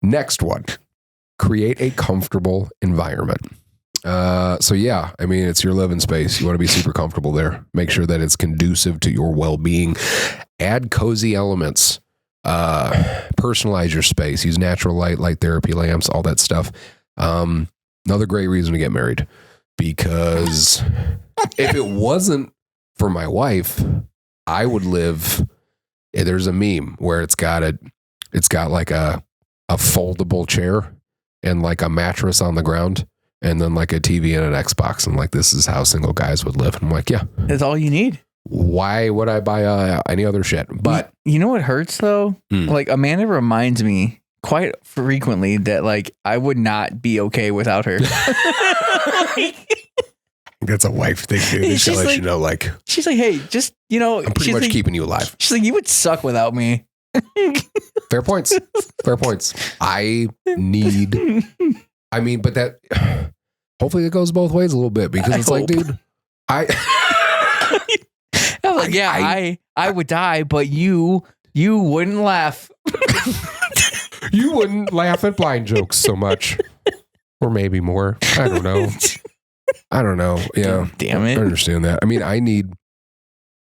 Next one. Create a comfortable environment. So yeah, I mean, it's your living space. You want to be super comfortable there. Make sure that it's conducive to your well-being. Add cozy elements. Personalize your space. Use natural light therapy lamps, all that stuff. Another great reason to get married, because if it wasn't for my wife, I would live. There's a meme where it's got like a foldable chair and like a mattress on the ground and then like a TV and an Xbox. And like, this is how single guys would live. And I'm like, yeah, that's all you need. Why would I buy any other shit? But you know what hurts though? Like Amanda reminds me quite frequently that like I would not be okay without her. That's a wife thing, dude. She'll let you know, like she's like, hey, just I'm pretty much keeping you alive. She's like, you would suck without me. Fair points. I mean, but that hopefully it goes both ways a little bit, because it's like, dude, I would die, but you wouldn't laugh. You wouldn't laugh at blind jokes so much. Or maybe more. I don't know. Yeah. Damn it. I understand that. I mean,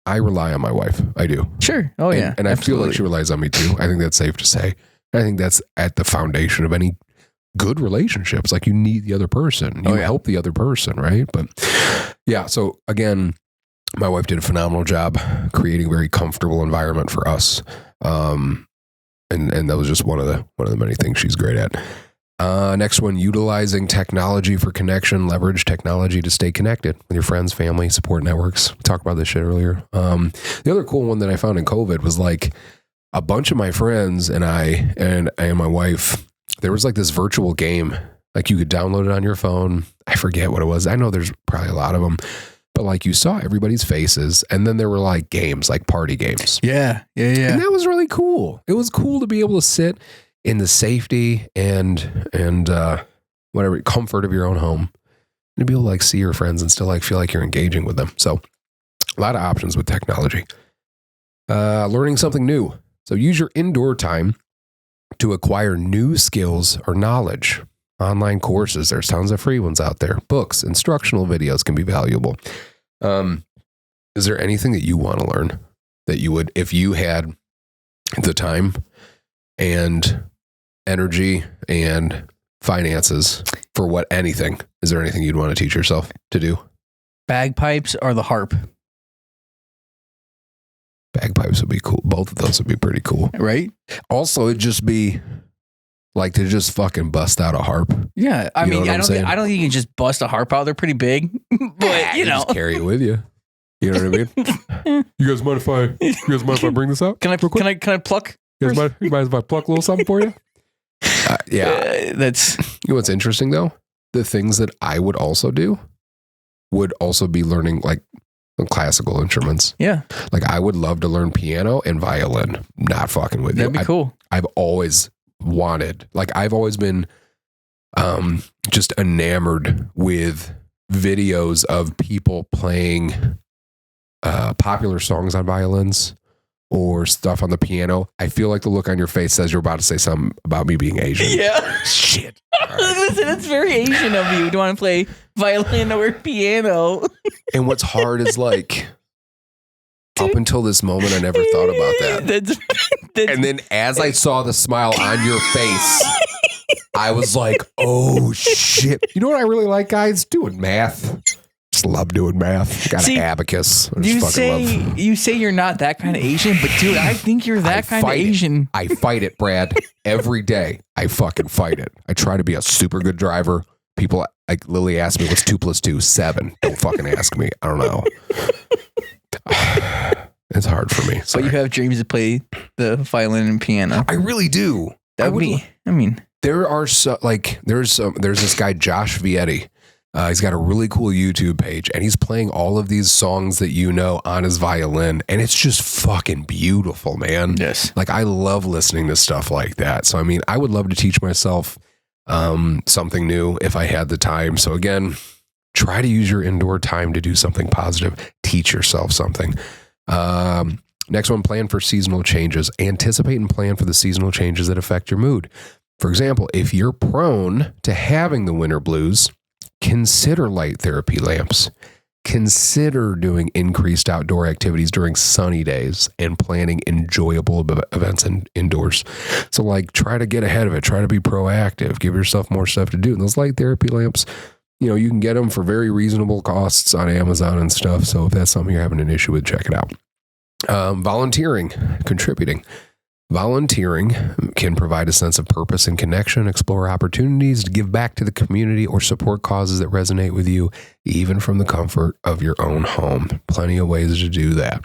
I rely on my wife. I do. Sure. Oh, yeah. And I feel like she relies on me too. I think that's safe to say. I think that's at the foundation of any good relationships. Like, you need the other person. You help the other person, right? But yeah. So again, my wife did a phenomenal job creating a very comfortable environment for us. And that was just one of the many things she's great at. Next one, utilizing technology for connection. Leverage technology to stay connected with your friends, family, support networks. We talked about this shit earlier. The other cool one that I found in COVID was like a bunch of my friends and I and my wife, there was like this virtual game. Like you could download it on your phone. I forget what it was. I know there's probably a lot of them. But like you saw everybody's faces, and then there were like games, like party games. Yeah. And that was really cool. It was cool to be able to sit in the safety and whatever comfort of your own home, and to be able to like see your friends and still like feel like you're engaging with them. So a lot of options with technology. Learning something new. So use your indoor time to acquire new skills or knowledge. Online courses, there's tons of free ones out there. Books, instructional videos can be valuable. Is there anything that you want to learn that you would, if you had the time and energy and finances for anything, is there anything you'd want to teach yourself to do? Bagpipes or the harp? Bagpipes would be cool. Both of those would be pretty cool. Right? Also, it'd just be like to just fucking bust out a harp. Yeah. I mean, I don't think you can just bust a harp out. They're pretty big, but you know, just carry it with you. You know what I mean? You guys mind if I bring this out? Can I pluck? You mind if I pluck a little something for you? That's, you know what's interesting though? The things that I would also do would also be learning like classical instruments. Yeah. Like I would love to learn piano and violin. Not fucking with you. That'd be cool. I've always wanted, like I've always been just enamored with videos of people playing popular songs on violins or stuff on the piano. I feel like the look on your face says you're about to say something about me being Asian. Yeah. Shit. Right. Listen, it's very Asian of you to want to play violin or piano. And what's hard is like, up until this moment, I never thought about that. That's and then as I saw the smile on your face, I was like, oh shit. You know what I really like, guys? Doing math. Just love doing math. Got an abacus. You say you're not that kind of Asian, but dude, I think you're that kind of Asian. I fight it, Brad. Every day. I fucking fight it. I try to be a super good driver. People like Lily asked me, what's 2 + 2? 7. Don't fucking ask me. I don't know. It's hard for me. Sorry. But you have dreams to play the violin and piano. I really do. That would be. I mean, there are there's this guy Josh Vietti. He's got a really cool YouTube page, and he's playing all of these songs that you know on his violin, and it's just fucking beautiful, man. Yes. Like, I love listening to stuff like that. So, I mean, I would love to teach myself something new if I had the time. So, again, try to use your indoor time to do something positive. Teach yourself something. Next one, plan for seasonal changes. Anticipate and plan for the seasonal changes that affect your mood. For example, if you're prone to having the winter blues, consider light therapy lamps. Consider doing increased outdoor activities during sunny days and planning enjoyable events indoors. So, like, try to get ahead of it. Try to be proactive. Give yourself more stuff to do. And those light therapy lamps, you know, you can get them for very reasonable costs on Amazon and stuff. So if that's something you're having an issue with, check it out. Volunteering, contributing. Volunteering can provide a sense of purpose and connection, explore opportunities to give back to the community, or support causes that resonate with you, even from the comfort of your own home. Plenty of ways to do that.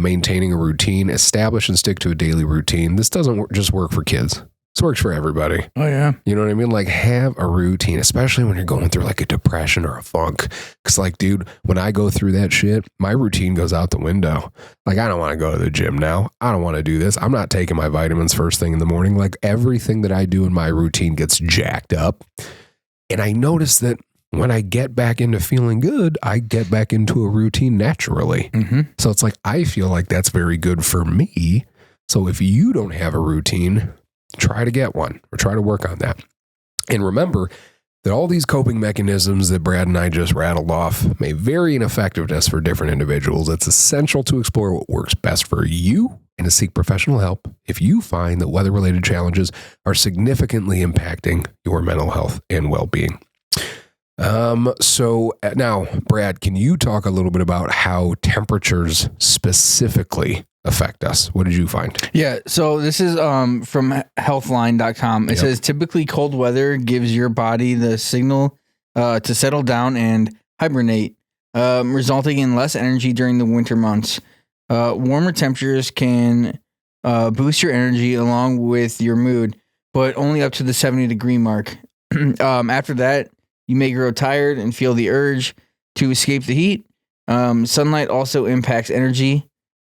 Maintaining a routine, establish and stick to a daily routine. This doesn't just work for kids. This works for everybody. Oh, yeah. You know what I mean? Like, have a routine, especially when you're going through like a depression or a funk. Because, like, dude, when I go through that shit, my routine goes out the window. Like, I don't want to go to the gym now. I don't want to do this. I'm not taking my vitamins first thing in the morning. Like, everything that I do in my routine gets jacked up. And I notice that when I get back into feeling good, I get back into a routine naturally. Mm-hmm. So it's like, I feel like that's very good for me. So if you don't have a routine, try to get one or try to work on that. And remember that all these coping mechanisms that Brad and I just rattled off may vary in effectiveness for different individuals. It's essential to explore what works best for you and to seek professional help if you find that weather-related challenges are significantly impacting your mental health and well-being. So now, Brad, can you talk a little bit about how temperatures specifically affect us? What did you find? Yeah, so this is from healthline.com. It says typically cold weather gives your body the signal to settle down and hibernate, resulting in less energy during the winter months. Warmer temperatures can boost your energy along with your mood, but only up to the 70-degree mark. After that, you may grow tired and feel the urge to escape the heat. Sunlight also impacts energy.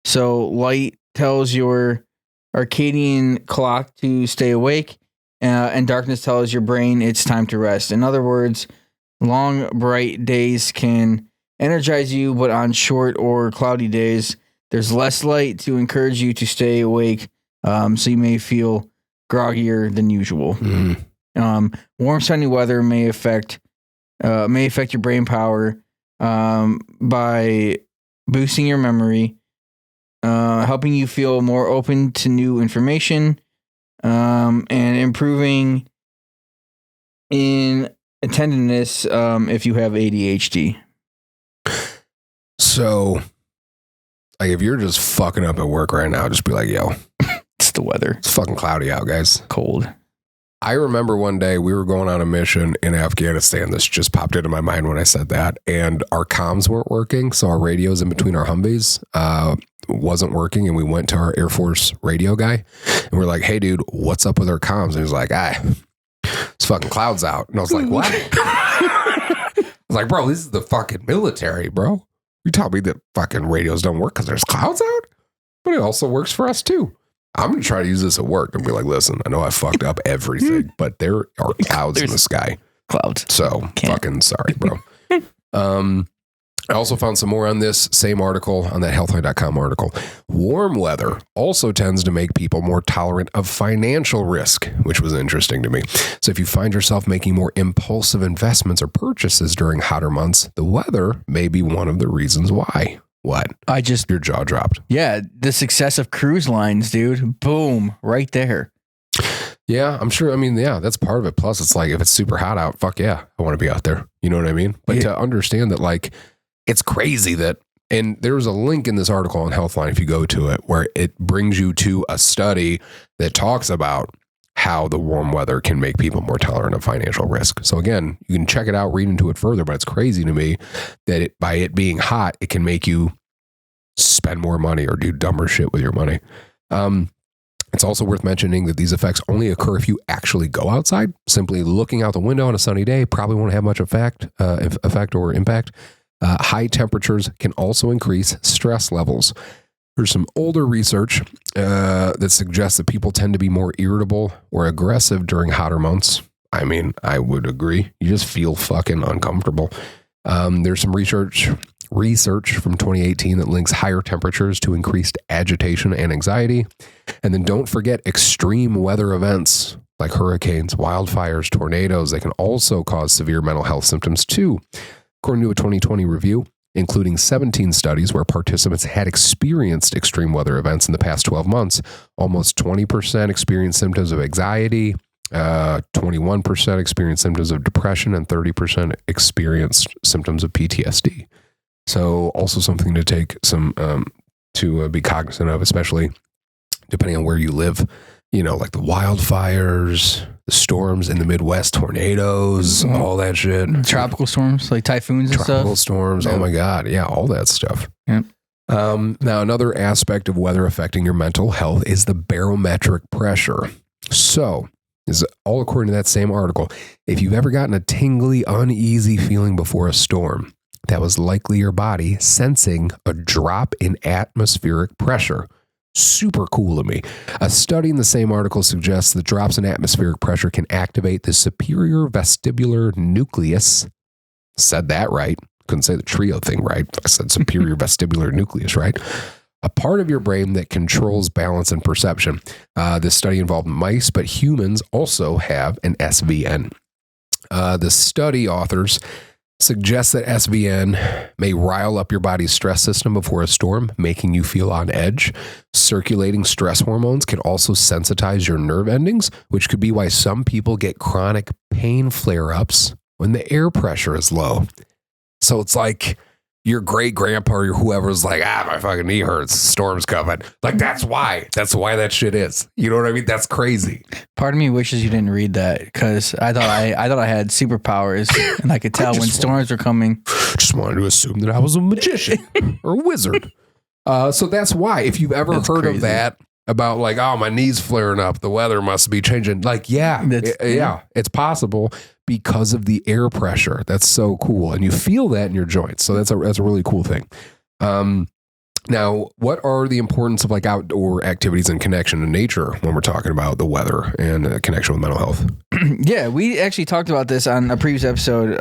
So light tells your circadian clock to stay awake, and darkness tells your brain it's time to rest. In other words, long, bright days can energize you, but on short or cloudy days, there's less light to encourage you to stay awake, so you may feel groggier than usual. Warm, sunny weather may affect your brain power by boosting your memory, helping you feel more open to new information, and improving in attentiveness if you have ADHD. So, like, if you're just fucking up at work right now, just be like, yo, it's the weather. It's fucking cloudy out, guys. Cold. I remember one day we were going on a mission in Afghanistan. This just popped into my mind when I said that. And our comms weren't working. So our radios in between our Humvees wasn't working. And we went to our Air Force radio guy. And we're like, hey, dude, what's up with our comms? And he was like, it's fucking clouds out. And I was like, what? I was like, bro, this is the fucking military, bro. You tell me that fucking radios don't work because there's clouds out? But it also works for us too. I'm going to try to use this at work and be like, listen, I know I fucked up everything, but there are clouds in the sky. Clouds. So fucking sorry, bro. I also found some more on this same article, on that healthline.com article. Warm weather also tends to make people more tolerant of financial risk, which was interesting to me. So if you find yourself making more impulsive investments or purchases during hotter months, the weather may be one of the reasons why. What? Your jaw dropped. Yeah, the success of cruise lines, dude. Boom, right there. Yeah, I'm sure. I mean, yeah, that's part of it. Plus, it's like if it's super hot out, fuck yeah, I want to be out there. You know what I mean? But to understand that, like, it's crazy that, and there's a link in this article on Healthline if you go to it, where it brings you to a study that talks about how the warm weather can make people more tolerant of financial risk. So again, you can check it out, read into it further, but it's crazy to me that by it being hot, it can make you spend more money or do dumber shit with your money. It's also worth mentioning that these effects only occur if you actually go outside. Simply looking out the window on a sunny day probably won't have much effect or impact. High temperatures can also increase stress levels. There's some older research that suggests that people tend to be more irritable or aggressive during hotter months. I mean, I would agree. You just feel fucking uncomfortable. There's some research from 2018 that links higher temperatures to increased agitation and anxiety. And then don't forget extreme weather events like hurricanes, wildfires, tornadoes. They can also cause severe mental health symptoms too. According to a 2020 review, including 17 studies where participants had experienced extreme weather events in the past 12 months, almost 20% experienced symptoms of anxiety, 21% experienced symptoms of depression, and 30% experienced symptoms of PTSD. So also something to take to be cognizant of, especially depending on where you live, you know, like the wildfires, the storms in the Midwest, tornadoes, all that shit. Tropical storms, like typhoons and stuff. Tropical storms. Oh my God. Yeah. All that stuff. Yep. Now, another aspect of weather affecting your mental health is the barometric pressure. So, is all according to that same article. If you've ever gotten a tingly, uneasy feeling before a storm, that was likely your body sensing a drop in atmospheric pressure. Super cool to me. A study in the same article suggests that drops in atmospheric pressure can activate the superior vestibular nucleus. Said that right. Couldn't say the trio thing right. I said superior vestibular nucleus, right? A part of your brain that controls balance and perception. This study involved mice, but humans also have an SVN. The study authors suggest that SVN may rile up your body's stress system before a storm, making you feel on edge. Circulating stress hormones can also sensitize your nerve endings, which could be why some people get chronic pain flare-ups when the air pressure is low. So it's like your great grandpa or whoever's like, my fucking knee hurts, storm's coming. Like, that's why that shit is. You know what I mean? That's crazy. Part of me wishes you didn't read that, because I thought I had superpowers and I could tell when storms were coming. Just wanted to assume that I was a magician or a wizard. So that's why, if you've ever heard of that, about like, oh, my knee's flaring up, the weather must be changing. Like, it's possible because of the air pressure. That's so cool. And you feel that in your joints. So that's a really cool thing. Now, what are the importance of like outdoor activities and connection to nature when we're talking about the weather and connection with mental health? Yeah, we actually talked about this on a previous episode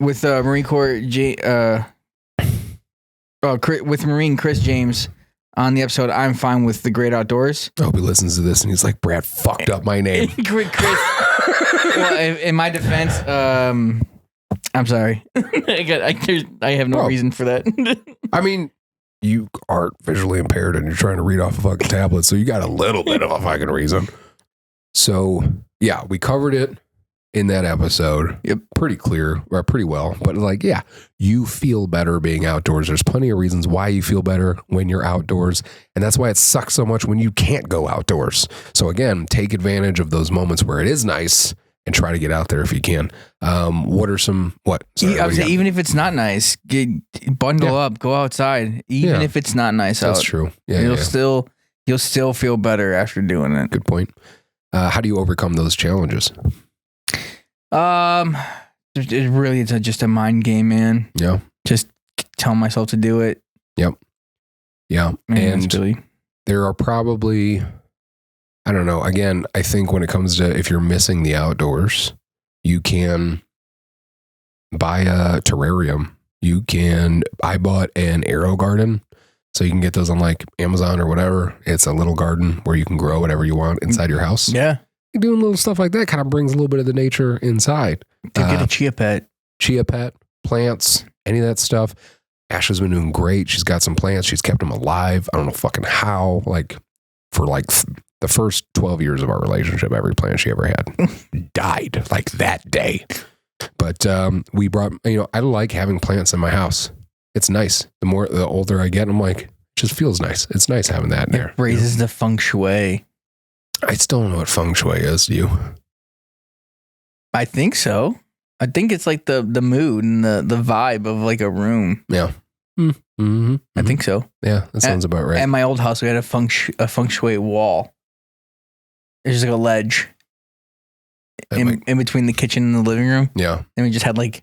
with Marine Corps with Marine Chris James on the episode I'm Fine with the Great Outdoors. I hope he listens to this and he's like, Brad fucked up my name. Chris. Well, in my defense, I'm sorry. I have no reason for that. I mean, you aren't visually impaired and you're trying to read off a fucking tablet, so you got a little bit of a fucking reason. So, yeah, we covered it in that episode. Yep. Pretty clear, or pretty well. But like, yeah, you feel better being outdoors. There's plenty of reasons why you feel better when you're outdoors. And that's why it sucks so much when you can't go outdoors. So again, take advantage of those moments where it is nice and try to get out there if you can. What are some, what? Sorry, I would say even if it's not nice, bundle up, go outside. Even if it's not nice out. That's true. Yeah, you'll still feel better after doing it. Good point. How do you overcome those challenges? It's just a mind game, man. Yeah. Just tell myself to do it. Yep. Yeah. And there are probably, I don't know. Again, I think when it comes to if you're missing the outdoors, you can buy a terrarium. I bought an arrow garden. So you can get those on like Amazon or whatever. It's a little garden where you can grow whatever you want inside your house. Yeah. Doing little stuff like that kind of brings a little bit of the nature inside. To get a chia pet, plants, any of that stuff. Ash has been doing great. She's got some plants. She's kept them alive. I don't know fucking how, like for like the first 12 years of our relationship, every plant she ever had died like that day. But we brought, I like having plants in my house. It's nice. The older I get, I'm like, it just feels nice. It's nice having that in there. It raises the feng shui. I still don't know what feng shui is. Do you? I think so. I think it's like the mood and the vibe of like a room. Yeah. Mm-hmm. I think so. Yeah, that sounds about right. At my old house, we had a feng shui wall. There's just like a ledge in between the kitchen and the living room. Yeah. And we just had like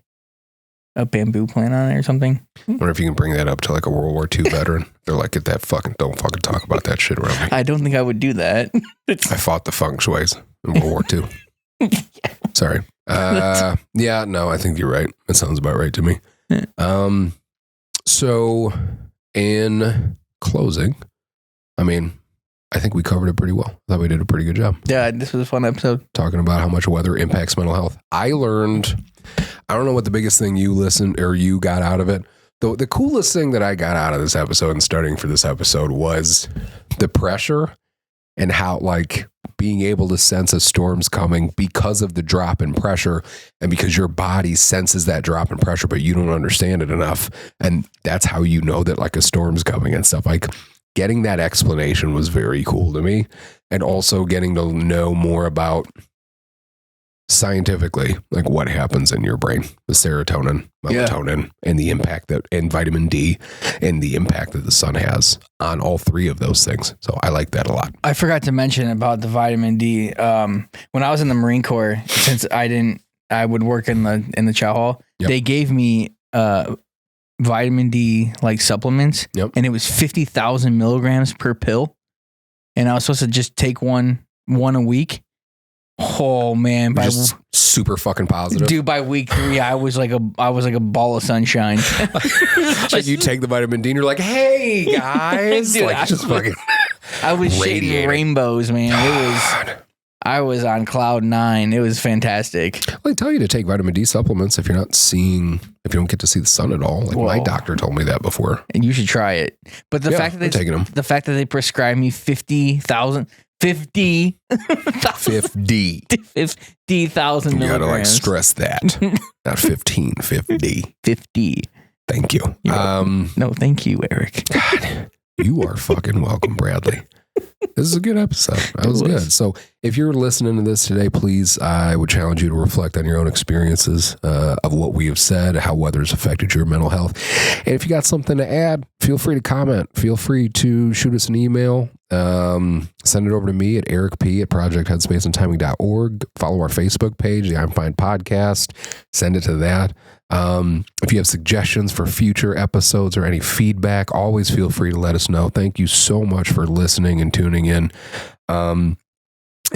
a bamboo plant on it or something. I wonder if you can bring that up to like a World War II veteran. They're like, don't fucking talk about that shit around me. I don't think I would do that. I fought the feng shuis in World War II. Sorry. Yeah, no, I think you're right. It sounds about right to me. So in closing, I think we covered it pretty well. I thought we did a pretty good job. Yeah, this was a fun episode. Talking about how much weather impacts mental health. I learned, I don't know what the biggest thing you got out of it. The coolest thing that I got out of this episode and studying for this episode was the pressure and how like being able to sense a storm's coming because of the drop in pressure and because your body senses that drop in pressure, but you don't understand it enough. And that's how you know that like a storm's coming and stuff. Like getting that explanation was very cool to me. And also getting to know more about scientifically, like what happens in your brain, the serotonin, melatonin, and the impact and vitamin D and the impact that the sun has on all three of those things. So I like that a lot. I forgot to mention about the vitamin D. When I was in the Marine Corps, since I would work in the chow hall, they gave me vitamin D like supplements, and it was 50,000 milligrams per pill, and I was supposed to just take one a week. Oh man, just super fucking positive, dude. By week 3, I was like a ball of sunshine. Like you take the vitamin D and you're like, hey guys, dude, like just fucking. I was shading rainbows, man. I was on cloud 9. It was fantastic. Well, they tell you to take vitamin D supplements if you don't get to see the sun at all. Like my doctor told me that before, and you should try it. But the fact that they prescribed me 50,000 milligrams. You gotta like stress that. Not 15, 50. Thank you. No, thank you, Eric. God, you are fucking welcome, Bradley. This is a good episode. That was good. So if you're listening to this today, please, I would challenge you to reflect on your own experiences of what we have said, how weather's affected your mental health. And if you got something to add, feel free to comment. Feel free to shoot us an email. Send it over to me at ericp@projectheadspaceandtiming.org. Follow our Facebook page, the I'm Fine Podcast. Send it to that. If you have suggestions for future episodes or any feedback, always feel free to let us know. Thank you so much for listening and tuning in. And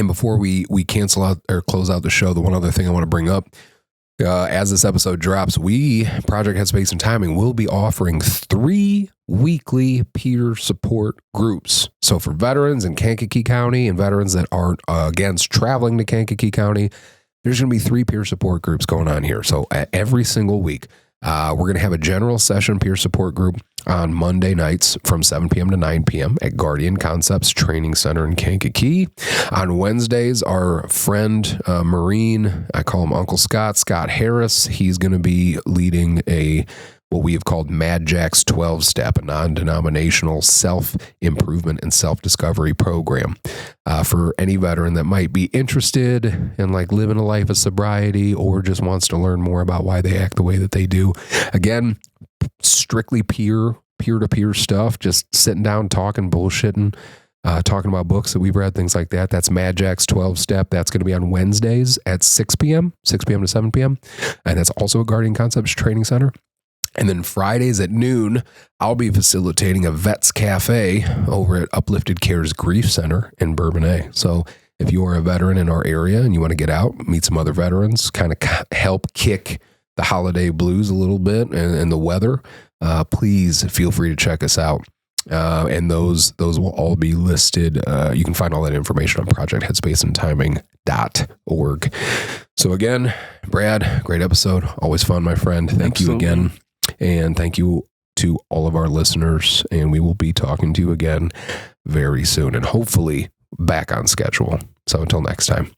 before we cancel out or close out the show, the one other thing I want to bring up, as this episode drops, Project Headspace and Timing, will be offering 3 weekly peer support groups. So for veterans in Kankakee County and veterans that aren't against traveling to Kankakee County, there's going to be 3 peer support groups going on here. So every single week, we're going to have a general session peer support group on Monday nights from 7 p.m. to 9 p.m. at Guardian Concepts Training Center in Kankakee. On Wednesdays, our friend, Marine, I call him Uncle Scott Harris, he's going to be leading what we have called Mad Jack's 12-step, a non-denominational self-improvement and self-discovery program for any veteran that might be interested in like living a life of sobriety or just wants to learn more about why they act the way that they do. Again, strictly peer-to-peer stuff, just sitting down, talking, bullshitting, talking about books that we've read, things like that. That's Mad Jack's 12-step. That's going to be on Wednesdays at 6 p.m. to 7 p.m. And that's also at Guardian Concepts Training Center. And then Fridays at noon, I'll be facilitating a Vets Cafe over at Uplifted Care's Grief Center in Bourbonnais. So if you are a veteran in our area and you want to get out, meet some other veterans, kind of help kick the holiday blues a little bit and the weather, please feel free to check us out. And those will all be listed. You can find all that information on projectheadspaceandtiming.org. So again, Brad, great episode. Always fun, my friend. Thank you again. And thank you to all of our listeners. And we will be talking to you again very soon. And hopefully back on schedule. So until next time.